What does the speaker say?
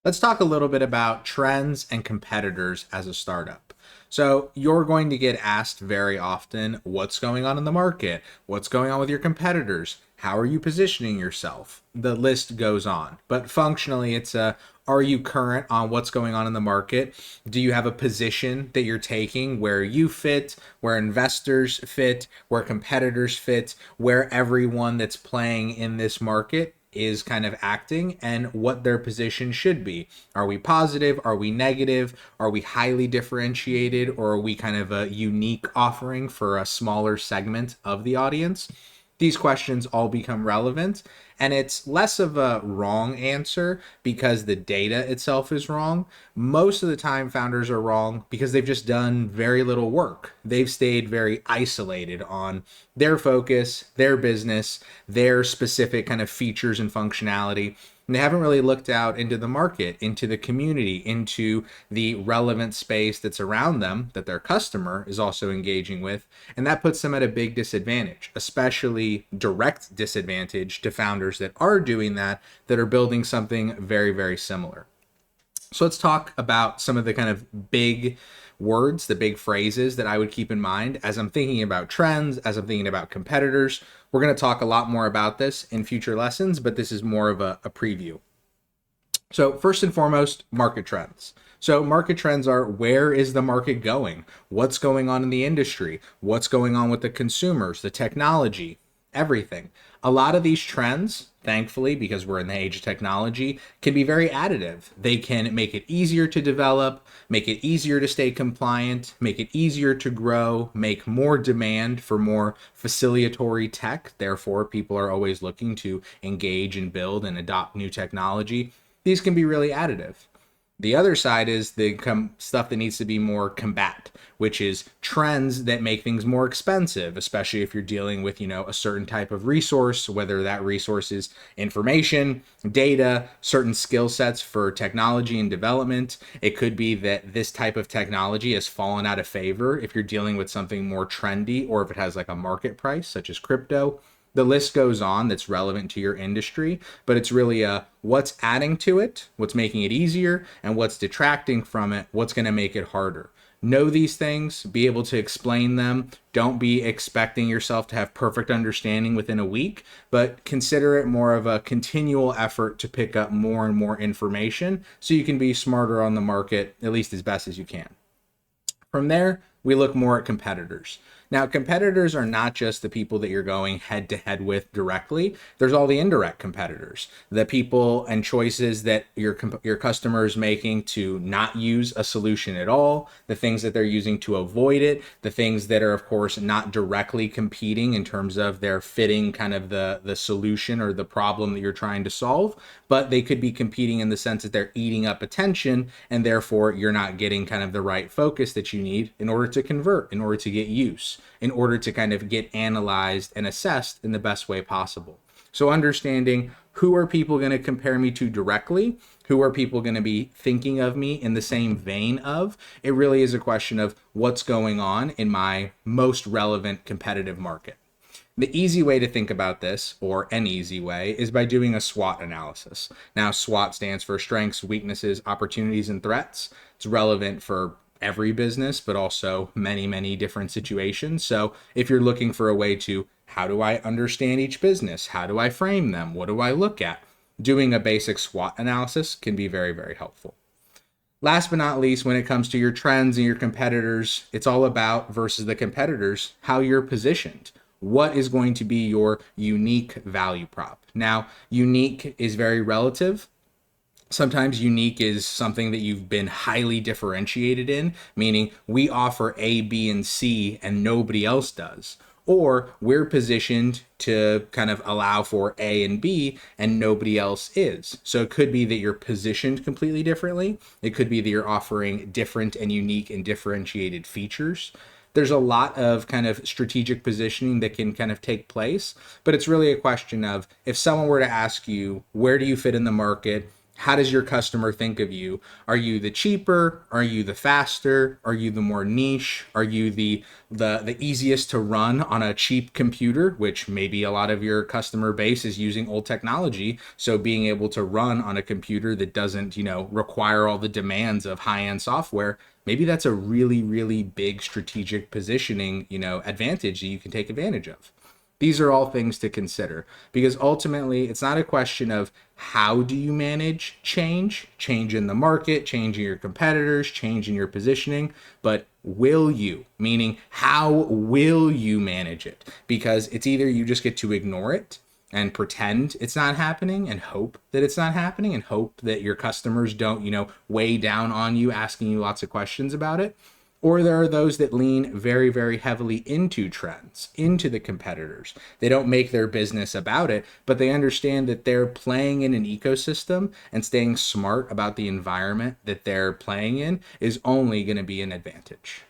Let's talk a little bit about trends and competitors as a startup. So, you're going to get asked very often what's going on in the market, what's going on with your competitors, how are you positioning yourself? The list goes on. But functionally, it's a are you current on what's going on in the market? Do you have a position that you're taking where you fit, where investors fit, where competitors fit, where everyone that's playing in this market is kind of acting and what their position should be? Are we positive? Are we negative? Are we highly differentiated? Or are we kind of a unique offering for a smaller segment of the audience? These questions all become relevant, and it's less of a wrong answer because the data itself is wrong. Most of the time, founders are wrong because they've just done very little work. They've stayed very isolated on their focus, their business, their specific kind of features and functionality. And they haven't really looked out into the market, into the community, into the relevant space that's around them that their customer is also engaging with. And that puts them at a big disadvantage, especially direct disadvantage to founders that are doing that, that are building something very, very similar. So let's talk about some of the kind of big words, the big phrases that I would keep in mind as I'm thinking about trends, as I'm thinking about competitors. We're going to talk a lot more about this in future lessons, but this is more of a preview. So first and foremost, market trends. So market trends are where is the market going? What's going on in the industry? What's going on with the consumers, the technology, everything. A lot of these trends, thankfully, because we're in the age of technology, can be very additive. They can make it easier to develop, make it easier to stay compliant, make it easier to grow, make more demand for more facilitatory tech. Therefore, people are always looking to engage and build and adopt new technology. These can be really additive. The other side is the stuff that needs to be more combat, which is trends that make things more expensive, especially if you're dealing with, a certain type of resource, whether that resource is information, data, certain skill sets for technology and development. It could be that this type of technology has fallen out of favor if you're dealing with something more trendy or if it has like a market price, such as crypto. The list goes on that's relevant to your industry, but it's really what's adding to it, what's making it easier, and what's detracting from it, what's going to make it harder. Know these things, be able to explain them. Don't be expecting yourself to have perfect understanding within a week, but consider it more of a continual effort to pick up more and more information so you can be smarter on the market, at least as best as you can. From there, we look more at competitors. Now, competitors are not just the people that you're going head to head with directly. There's all the indirect competitors, the people and choices that your customer is making to not use a solution at all, the things that they're using to avoid it, the things that are, of course, not directly competing in terms of they're fitting kind of the solution or the problem that you're trying to solve, but they could be competing in the sense that they're eating up attention, and therefore you're not getting kind of the right focus that you need in order to convert, in order to get use, in order to kind of get analyzed and assessed in the best way possible. So understanding who are people going to compare me to directly, who are people going to be thinking of me in the same vein of, it really is a question of what's going on in my most relevant competitive market. The easy way to think about this, or an easy way, is by doing a SWOT analysis. Now, SWOT stands for strengths, weaknesses, opportunities, and threats. It's relevant for every business, but also many, many different situations. So if you're looking for a way to, how do I understand each business? How do I frame them? What do I look at? Doing a basic SWOT analysis can be very, very helpful. Last but not least, when it comes to your trends and your competitors, it's all about versus the competitors, how you're positioned. What is going to be your unique value prop? Now, unique is very relative. Sometimes unique is something that you've been highly differentiated in, meaning we offer A, B, and C and nobody else does. Or we're positioned to kind of allow for A and B and nobody else is. So it could be that you're positioned completely differently. It could be that you're offering different and unique and differentiated features. There's a lot of kind of strategic positioning that can kind of take place, but it's really a question of if someone were to ask you, where do you fit in the market? How does your customer think of you? Are you the cheaper? Are you the faster? Are you the more niche? Are you the easiest to run on a cheap computer, which maybe a lot of your customer base is using old technology, so being able to run on a computer that doesn't, require all the demands of high-end software, maybe that's a really, really big strategic positioning, advantage that you can take advantage of. These are all things to consider, because ultimately it's not a question of how do you manage change in the market, change in your competitors, change in your positioning, but will you, meaning how will you manage it? Because it's either you just get to ignore it and pretend it's not happening and hope that it's not happening and hope that your customers don't, weigh down on you asking you lots of questions about it. Or there are those that lean very, very heavily into trends, into the competitors. They don't make their business about it, but they understand that they're playing in an ecosystem, and staying smart about the environment that they're playing in is only going to be an advantage.